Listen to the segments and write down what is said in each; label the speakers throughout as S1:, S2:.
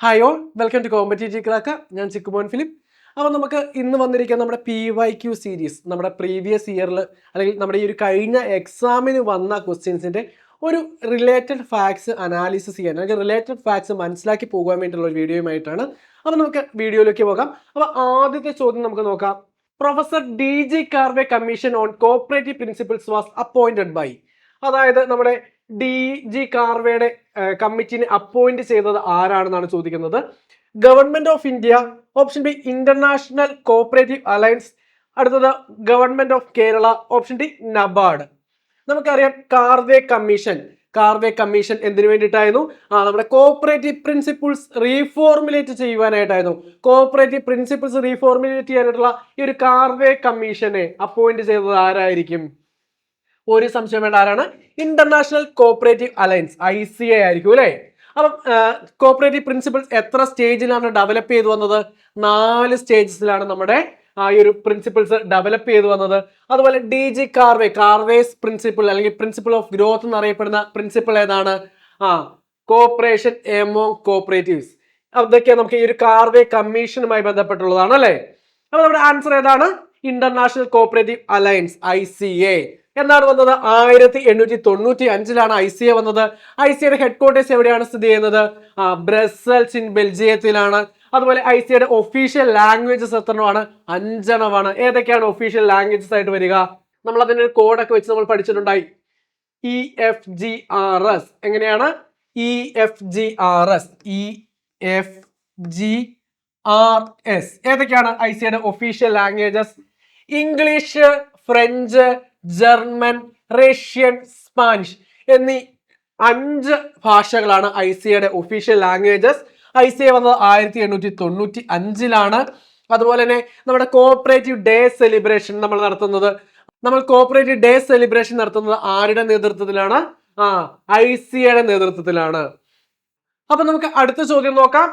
S1: Hi all, welcome to competitive crack. ഞാൻ Chikkumon Philip. അപ്പോൾ നമുക്ക് ഇന്ന് വന്നിരിക്കുന്ന നമ്മുടെ PYQ സീരീസ്, നമ്മുടെ പ്രീവിയസ് ഇയറിൽ അല്ലെങ്കിൽ നമ്മുടെ ഈ ഒരു കഴിഞ്ഞ എക്സാമിന് വന്ന ക്വസ്റ്റ്യൻസിൻ്റെ ഒരു റിലേറ്റഡ് ഫാക്ട്സ് അനാലിസിസ് ചെയ്യാൻ അല്ലെങ്കിൽ റിലേറ്റഡ് ഫാക്ട്സ് മനസ്സിലാക്കി പോകാൻ വേണ്ടിയിട്ടുള്ള ഒരു വീഡിയോയുമായിട്ടാണ്. അപ്പോൾ നമുക്ക് വീഡിയോയിലേക്ക് പോകാം. അപ്പോൾ ആദ്യത്തെ ചോദ്യം നമുക്ക് നോക്കാം. Professor DG Karve commission on cooperative principles was appointed by. അതായത് നമ്മുടെ DG കാർവേയുടെ കമ്മിറ്റിനെ അപ്പോയിന്റ് ചെയ്തത് ആരാണെന്നാണ് ചോദിക്കുന്നത്. Government of India, option B international cooperative alliance, അടുത്തത് government of Kerala, option D NABARD. നമുക്കറിയാം കാർവേ കമ്മീഷൻ എന്തിനു വേണ്ടിയിട്ടായിരുന്നു? നമ്മുടെ കോപ്പറേറ്റീവ് പ്രിൻസിപ്പിൾസ് റീഫോർമുലേറ്റ് ചെയ്യുവാനായിട്ടായിരുന്നു. കോപ്പറേറ്റീവ് പ്രിൻസിപ്പിൾസ് റീഫോർമുലേറ്റ് ചെയ്യാനായിട്ടുള്ള ഈ ഒരു കാർവേ കമ്മീഷനെ അപ്പോയിന്റ് ചെയ്തത് ആരായിരിക്കും? ഒരു സംശയം വേണ്ട, ആരാണ്? ഇന്റർനാഷണൽ കോപ്പറേറ്റീവ് അലയൻസ്, ICA ആയിരിക്കും അല്ലേ. അപ്പം കോപ്പറേറ്റീവ് പ്രിൻസിപ്പിൾസ് എത്ര സ്റ്റേജിലാണ് ഡെവലപ്പ് ചെയ്തു വന്നത്? 4 സ്റ്റേജസിലാണ് നമ്മുടെ ഈ ഒരു പ്രിൻസിപ്പിൾസ് ഡെവലപ്പ് ചെയ്തു വന്നത്. അതുപോലെ DG കാർവേസ് പ്രിൻസിപ്പിൾ അല്ലെങ്കിൽ പ്രിൻസിപ്പിൾ ഓഫ് ഗ്രോത്ത് എന്നറിയപ്പെടുന്ന പ്രിൻസിപ്പിൾ ഏതാണ്? Corporation among cooperatives. അതൊക്കെ നമുക്ക് ഈ ഒരു കാർവേ കമ്മീഷനുമായി ബന്ധപ്പെട്ടുള്ളതാണ് അല്ലേ. അപ്പൊ നമ്മുടെ ആൻസർ ഏതാണ്? International cooperative alliance, ICA. എന്നാണ് വന്നത്? 1895 ICA വന്നത്. ICAയുടെ ഹെഡ്ക്വാർട്ടേഴ്സ് എവിടെയാണ് സ്ഥിതി ചെയ്യുന്നത്? ബ്രസൽസ് ഇൻ ബെൽജിയത്തിലാണ്. അതുപോലെ ICAയുടെ ഒഫീഷ്യൽ ലാംഗ്വേജസ് എത്രയാണ്? 5 ഏതൊക്കെയാണ് ഒഫീഷ്യൽ ലാംഗ്വേജസ് ആയിട്ട് വരിക? നമ്മൾ അതിന്റെ ഒരു കോഡൊക്കെ വെച്ച് നമ്മൾ പഠിച്ചിട്ടുണ്ടായി. EFGRS. എങ്ങനെയാണ്? EFGRS. ഏതൊക്കെയാണ് ICAയുടെ official languages? English, French, German, Russian, Spanish എന്നീ 5 ഭാഷകളാണ് ICAയുടെ ഒഫീഷ്യൽ ലാംഗ്വേജസ്. ICA വന്നത് 1895. അതുപോലെ തന്നെ നമ്മുടെ കോപ്പറേറ്റീവ് ഡേ സെലിബ്രേഷൻ നടത്തുന്നത് ആരുടെ നേതൃത്വത്തിലാണ്? ICAയുടെ നേതൃത്വത്തിലാണ്. അപ്പൊ നമുക്ക് അടുത്ത ചോദ്യം നോക്കാം.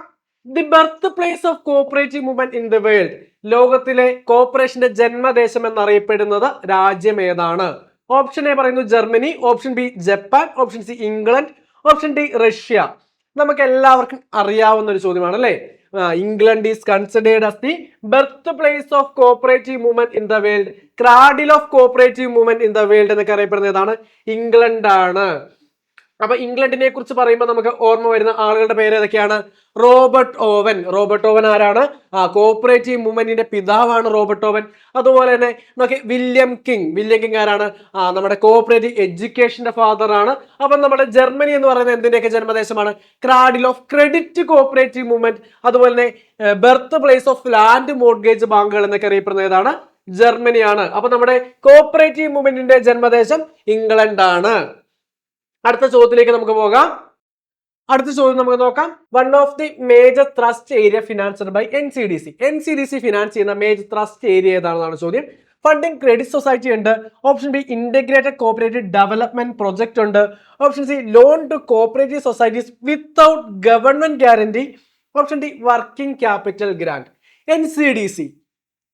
S1: The birth place of cooperative movement in the world. ലോകത്തിലെ കോപ്പറേഷന്റെ ജന്മദേശം എന്നറിയപ്പെടുന്നത് രാജ്യം ഏതാണ്? ഓപ്ഷൻ എ പറയുന്നു Germany, option B Japan, option C England, option D Russia. നമുക്ക് എല്ലാവർക്കും അറിയാവുന്ന ഒരു ചോദ്യമാണ് അല്ലേ. England is considered as the birth place of cooperative movement in the world. Cradle of cooperative movement in the world എന്നൊക്കെ അറിയപ്പെടുന്നത് ഏതാണ്? ഇംഗ്ലണ്ട് ആണ്. അപ്പൊ ഇംഗ്ലണ്ടിനെ കുറിച്ച് പറയുമ്പോൾ നമുക്ക് ഓർമ്മ വരുന്ന ആളുകളുടെ പേര് ഏതൊക്കെയാണ്? റോബർട്ട് ഓവൻ ആരാണ്? കോപ്പറേറ്റീവ് മൂവ്മെന്റിന്റെ പിതാവാണ് റോബർട്ട് ഓവൻ. അതുപോലെ തന്നെ നമുക്ക് വില്യം കിങ് ആരാണ്? നമ്മുടെ കോപ്പറേറ്റീവ് എഡ്യൂക്കേഷന്റെ ഫാദർ ആണ്. അപ്പം നമ്മുടെ ജർമ്മനി എന്ന് പറയുന്നത് എന്തിന്റെയൊക്കെ ജന്മദേശമാണ്? Cradle of credit cooperative movement, അതുപോലെ തന്നെ birth place of land mortgage ബാങ്കുകൾ എന്നൊക്കെ അറിയപ്പെടുന്ന ഏതാണ്? ജർമ്മനിയാണ്. അപ്പൊ നമ്മുടെ കോപ്പറേറ്റീവ് മൂവ്മെന്റിന്റെ ജന്മദേശം ഇംഗ്ലണ്ട് ആണ്. അടുത്ത ചോദ്യത്തിലേക്ക് നമുക്ക് പോകാം. അടുത്ത ചോദ്യം നമുക്ക് നോക്കാം. One of the major trust area financed by NCDC finance ചെയ്യുന്ന മേജർ ട്രസ്റ്റ് ഏരിയ ഏതാണെന്നാണ് ചോദ്യം. ഫണ്ടിങ് ക്രെഡിറ്റ് സൊസൈറ്റി ഉണ്ട്, option B integrated cooperative development project ഉണ്ട്, option C loan to cooperative societies without government guarantee, option D working capital grant.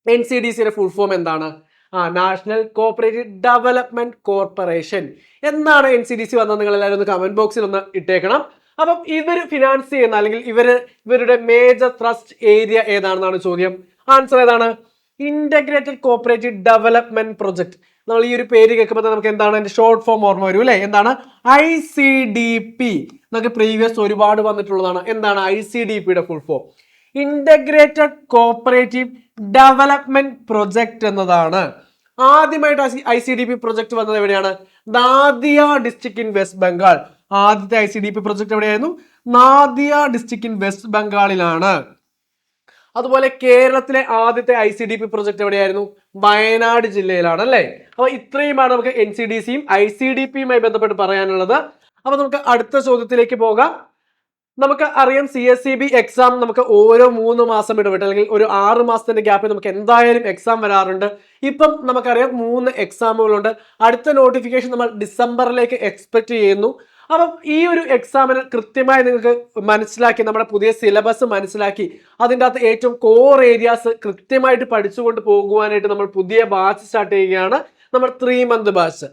S1: NCDCയുടെ full form എന്താണ്? National cooperative development corporation എന്നാണ് NCDC വന്നത്. നിങ്ങൾ എല്ലാവരും ഒന്ന് കമന്റ് ബോക്സിൽ ഒന്ന് ഇട്ടേക്കണം. അപ്പം ഇവർ ഫിനാൻസ് ചെയ്യുന്ന അല്ലെങ്കിൽ ഇവരുടെ മേജർ ട്രസ്റ്റ് ഏരിയ ഏതാണെന്നാണ് ചോദ്യം. ആൻസർ ഏതാണ്? Integrated cooperative development project. നമ്മൾ ഈ ഒരു പേര് കേൾക്കുമ്പോൾ നമുക്ക് എന്താണ് അതിന്റെ ഷോർട്ട് ഫോം ഓർമ്മ വരും അല്ലെ? എന്താണ്? ICDP. നമുക്ക് പ്രീവിയസ് ഒരുപാട് വന്നിട്ടുള്ളതാണ്. എന്താണ് ICDPയുടെ full form? Integrated cooperative development project എന്നതാണ്. ആദ്യമായിട്ട് ICDP പ്രൊജക്ട് വന്നത് എവിടെയാണ്? Nadia district in West Bengal. ആദ്യത്തെ ICDP പ്രൊജക്ട് എവിടെയായിരുന്നു? നാദിയ ഡിസ്ട്രിക്ട് ഇൻ വെസ്റ്റ് ബംഗാളിലാണ്. അതുപോലെ കേരളത്തിലെ ആദ്യത്തെ ICDP പ്രൊജക്ട് എവിടെയായിരുന്നു? വയനാട് ജില്ലയിലാണ് അല്ലേ. അപ്പൊ ഇത്രയുമാണ് നമുക്ക് NCDCയും ICDPയുമായി ബന്ധപ്പെട്ട് പറയാനുള്ളത്. അപ്പൊ നമുക്ക് അടുത്ത ചോദ്യത്തിലേക്ക് പോകാം. നമുക്ക് അറിയാം CSEB എക്സാം നമുക്ക് ഓരോ 3 മാസം ഇടവിട്ട് അല്ലെങ്കിൽ ഒരു 6 മാസത്തിന്റെ ഗ്യാപ്പിൽ നമുക്ക് എന്തായാലും എക്സാം വരാറുണ്ട്. ഇപ്പം നമുക്കറിയാം 3 എക്സാമുകളുണ്ട്. അടുത്ത നോട്ടിഫിക്കേഷൻ നമ്മൾ ഡിസംബറിലേക്ക് എക്സ്പെക്ട് ചെയ്യുന്നു. അപ്പം ഈ ഒരു എക്സാമിന് കൃത്യമായി നിങ്ങൾക്ക് മനസ്സിലാക്കി, നമ്മുടെ പുതിയ സിലബസ് മനസ്സിലാക്കി, അതിൻ്റെ അകത്ത് ഏറ്റവും കോർ ഏരിയാസ് കൃത്യമായിട്ട് പഠിച്ചുകൊണ്ട് പോകുവാനായിട്ട് നമ്മൾ പുതിയ ബാച്ച് സ്റ്റാർട്ട് ചെയ്യുകയാണ്. നമ്മൾ 3 മന്ത് ബാച്ച്.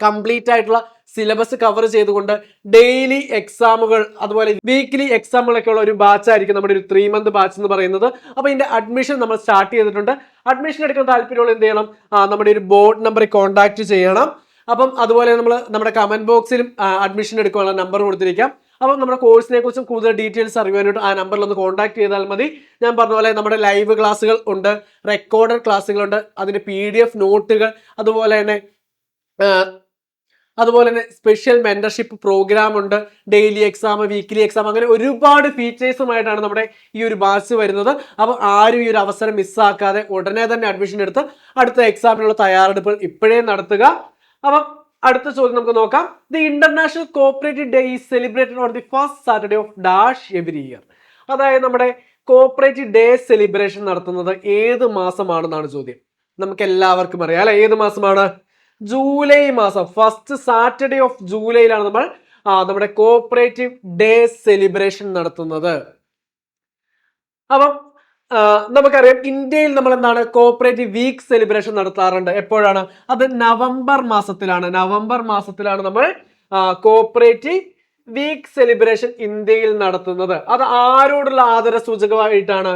S1: കംപ്ലീറ്റ് ആയിട്ടുള്ള സിലബസ് കവർ ചെയ്തുകൊണ്ട് ഡെയിലി എക്സാമുകൾ അതുപോലെ വീക്ക്ലി എക്സാമുകളൊക്കെ ഉള്ള ഒരു ബാച്ച് ആയിരിക്കും നമ്മുടെ ഒരു 3 month ബാച്ച് എന്ന് പറയുന്നത്. അപ്പോൾ ഇതിന്റെ അഡ്മിഷൻ നമ്മൾ സ്റ്റാർട്ട് ചെയ്തിട്ടുണ്ട്. അഡ്മിഷൻ എടുക്കാൻ താല്പര്യമുള്ള എന്ത് ചെയ്യണം, നമ്മുടെ ഒരു ബോർഡ് നമ്പറിൽ കോൺടാക്ട് ചെയ്യണം. അപ്പം അതുപോലെ നമ്മൾ നമ്മുടെ കമന്റ് ബോക്സിലും അഡ്മിഷൻ എടുക്കാനുള്ള നമ്പർ കൊടുത്തിരിക്കാം. അപ്പം നമ്മുടെ കോഴ്സിനെ കുറിച്ചും കൂടുതൽ ഡീറ്റെയിൽസ് അറിയാനായിട്ട് ആ നമ്പറിൽ ഒന്ന് കോൺടാക്ട് ചെയ്താൽ മതി. ഞാൻ പറഞ്ഞ പോലെ നമ്മുടെ ലൈവ് ക്ലാസ്സുകൾ ഉണ്ട്, റെക്കോർഡഡ് ക്ലാസ്സുകളുണ്ട്, അതിന്റെ PDF നോട്ടുകൾ, അതുപോലെ തന്നെ സ്പെഷ്യൽ മെന്റർഷിപ്പ് പ്രോഗ്രാം ഉണ്ട്, ഡെയിലി എക്സാം, വീക്ക്ലി എക്സാം, അങ്ങനെ ഒരുപാട് ഫീച്ചേഴ്സുമായിട്ടാണ് നമ്മുടെ ഈ ഒരു ബാച്ച് വരുന്നത്. അപ്പോൾ ആരും ഈ ഒരു അവസരം മിസ്സാക്കാതെ ഉടനെ തന്നെ അഡ്മിഷൻ എടുത്ത് അടുത്ത എക്സാമിനുള്ള തയ്യാറെടുപ്പുകൾ ഇപ്പോഴേ നടത്തുക. അപ്പം അടുത്ത ചോദ്യം നമുക്ക് നോക്കാം. The international cooperative day is celebrated on the first Saturday of dash every year. അതായത് നമ്മുടെ കോഓപ്പറേറ്റീവ് ഡേ സെലിബ്രേഷൻ നടത്തുന്നത് ഏത് മാസമാണെന്നാണ് ചോദ്യം. നമുക്ക് എല്ലാവർക്കും അറിയാം അല്ലെ, ഏത് മാസമാണ്? ജൂലൈ മാസം, ഫസ്റ്റ് സാറ്റർഡേ ഓഫ് ജൂലൈയിലാണ് നമ്മൾ നമ്മുടെ കോഓപ്പറേറ്റീവ് ഡേ സെലിബ്രേഷൻ നടത്തുന്നത്. അപ്പം നമുക്കറിയാം ഇന്ത്യയിൽ നമ്മൾ എന്താണ് കോഓപ്പറേറ്റീവ് വീക്ക് സെലിബ്രേഷൻ നടത്താറുണ്ട്. എപ്പോഴാണ്? അത് നവംബർ മാസത്തിലാണ്. നവംബർ മാസത്തിലാണ് നമ്മൾ കോഓപ്പറേറ്റീവ് വീക്ക് സെലിബ്രേഷൻ ഇന്ത്യയിൽ നടത്തുന്നത്. അത് ആരോടുള്ള ആദര സൂചകമായിട്ടാണ്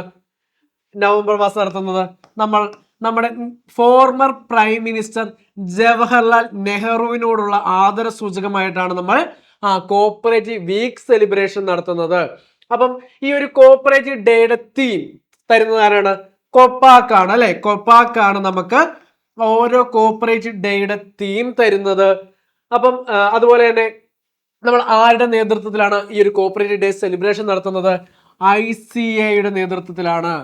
S1: നവംബർ മാസം നടത്തുന്നത്? നമ്മുടെ ഫോർമർ പ്രൈം മിനിസ്റ്റർ ജവഹർലാൽ നെഹ്റുവിനോടുള്ള ആദര സൂചകമായിട്ടാണ് നമ്മൾ കോഓപ്പറേറ്റീവ് വീക്ക് സെലിബ്രേഷൻ നടത്തുന്നത്. അപ്പം ഈ ഒരു കോഓപ്പറേറ്റീവ് ഡേയുടെ തീം തരുന്നത് ആരാണ്? കൊപ്പാക്ക് ആണ് അല്ലെ. കൊപ്പാക്ക് ആണ് നമുക്ക് ഓരോ കോഓപ്പറേറ്റീവ് ഡേയുടെ തീം തരുന്നത്. അപ്പം അതുപോലെ തന്നെ നമ്മൾ ആരുടെ നേതൃത്വത്തിലാണ് ഈ ഒരു കോഓപ്പറേറ്റീവ് ഡേ സെലിബ്രേഷൻ നടത്തുന്നത്? ICAയുടെ നേതൃത്വത്തിലാണ്.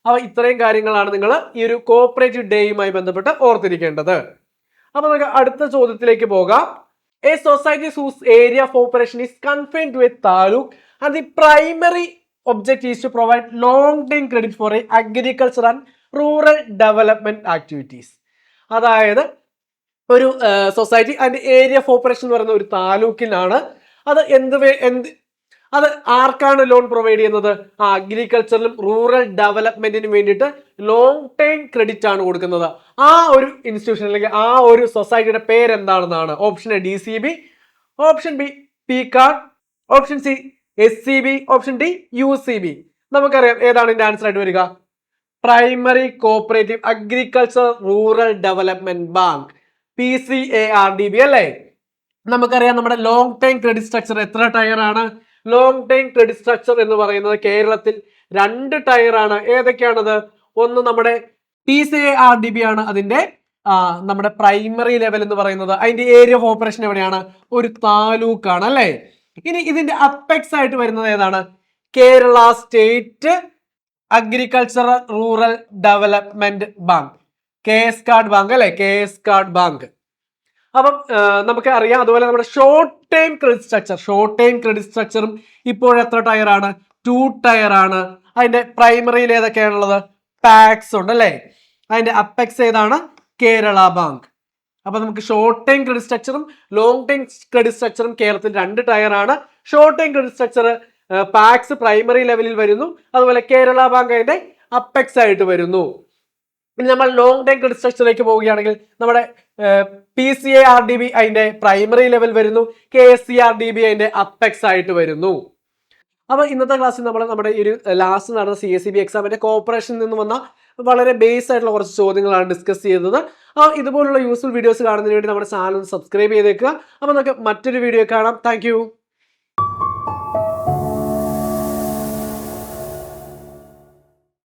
S1: അപ്പൊ ഇത്രയും കാര്യങ്ങളാണ് നിങ്ങൾ ഈ ഒരു കോഓപ്പറേറ്റീവ് ഡേയുമായി ബന്ധപ്പെട്ട് ഓർത്തിരിക്കേണ്ടത്. അപ്പൊ നമുക്ക് അടുത്ത ചോദ്യത്തിലേക്ക് പോകാം. A society whose area of operation is confined to a taluk and the primary objective is to provide long-term credit for agriculture and rural development activities. അതായത് ഒരു സൊസൈറ്റി അതിന്റെ ഏരിയ ഓഫ് ഓപ്പറേഷൻ എന്ന് പറയുന്ന ഒരു താലൂക്കിലാണ്. അത് ആർക്കാണ് ലോൺ പ്രൊവൈഡ് ചെയ്യുന്നത്? അഗ്രികൾച്ചറിലും rural ഡെവലപ്മെന്റിനും വേണ്ടിയിട്ട് ലോങ് ടൈം ക്രെഡിറ്റ് ആണ് കൊടുക്കുന്നത്. ആ ഒരു ഇൻസ്റ്റിറ്റ്യൂഷൻ അല്ലെങ്കിൽ ആ ഒരു സൊസൈറ്റിയുടെ പേരെന്താണെന്നാണ്. Option A DCB, option B PCARD, option C SCB, option D UCB. നമുക്കറിയാം ഏതാണ് ഇതിന്റെ ആൻസർ ആയിട്ട് വരിക? Primary cooperative agriculture rural development bank, PCARDB അല്ലേ. നമുക്കറിയാം നമ്മുടെ ലോങ് ടൈം ക്രെഡിറ്റ് സ്ട്രക്ചർ എത്ര ടയർ ആണ്? ലോങ് ടൈം ക്രെഡിറ്റ് സ്ട്രക്ചർ എന്ന് പറയുന്നത് കേരളത്തിൽ 2 ടയർ ആണ്. ഏതൊക്കെയാണത്? ഒന്ന് നമ്മുടെ PCARDB ആണ് അതിന്റെ നമ്മുടെ പ്രൈമറി ലെവൽ എന്ന് പറയുന്നത്. അതിന്റെ ഏരിയ ഓഫ് ഓപ്പറേഷൻ എവിടെയാണ്? ഒരു താലൂക്കാണ് അല്ലെ. ഇനി ഇതിന്റെ അപ്പെക്സ് ആയിട്ട് വരുന്നത് ഏതാണ്? Kerala state agricultural rural development bank, KSCARD bank അല്ലെ, KSCARD ബാങ്ക്. അപ്പം നമുക്ക് അറിയാം. അതുപോലെ നമ്മുടെ ഷോർട്ട് ടൈം ക്രെഡിറ്റ് സ്ട്രക്ചറും ഇപ്പോഴെത്ര ടയർ ആണ്? 2 ടയർ ആണ്. അതിന്റെ പ്രൈമറിയിൽ ഏതൊക്കെയാണുള്ളത്? പാക്സ് ഉണ്ട് അല്ലെ. അതിന്റെ അപ്പെക്സ് ഏതാണ്? കേരള ബാങ്ക്. അപ്പൊ നമുക്ക് ഷോർട്ട് ടൈം ക്രെഡിറ്റ് സ്ട്രക്ചറും ലോങ് ടൈം ക്രെഡിറ്റ് സ്ട്രക്ചറും കേരളത്തിൽ 2 ടയർ ആണ്. Short time credit structure PACS primary ലെവലിൽ വരുന്നു, അതുപോലെ കേരള ബാങ്ക് അതിന്റെ അപ്പെക്സ് ആയിട്ട് വരുന്നു. ഇനി നമ്മൾ ലോങ് ടൈം ക്രെഡിറ്റ് സ്ട്രക്ചറിലേക്ക് പോവുകയാണെങ്കിൽ നമ്മുടെ PCARDB അതിന്റെ പ്രൈമറി ലെവൽ വരുന്നു, KSCRDB അതിന്റെ അപ്പെക്സ് ആയിട്ട് വരുന്നു. അപ്പൊ ഇന്നത്തെ ക്ലാസ്സിൽ നമ്മൾ നമ്മുടെ ഈ ഒരു ലാസ്റ്റ് നടന്ന CSEB എക്സാമിന്റെ കോഓപ്പറേഷനിൽ നിന്ന് വന്ന വളരെ ബേസ് ആയിട്ടുള്ള കുറച്ച് ചോദ്യങ്ങളാണ് ഡിസ്കസ് ചെയ്തത്. ഇതുപോലുള്ള യൂസ്ഫുൾ വീഡിയോസ് കാണുന്നതിന് വേണ്ടി നമ്മുടെ ചാനൽ സബ്സ്ക്രൈബ് ചെയ്തേക്കുക. അപ്പൊ നമുക്ക് മറ്റൊരു വീഡിയോ കാണാം. താങ്ക്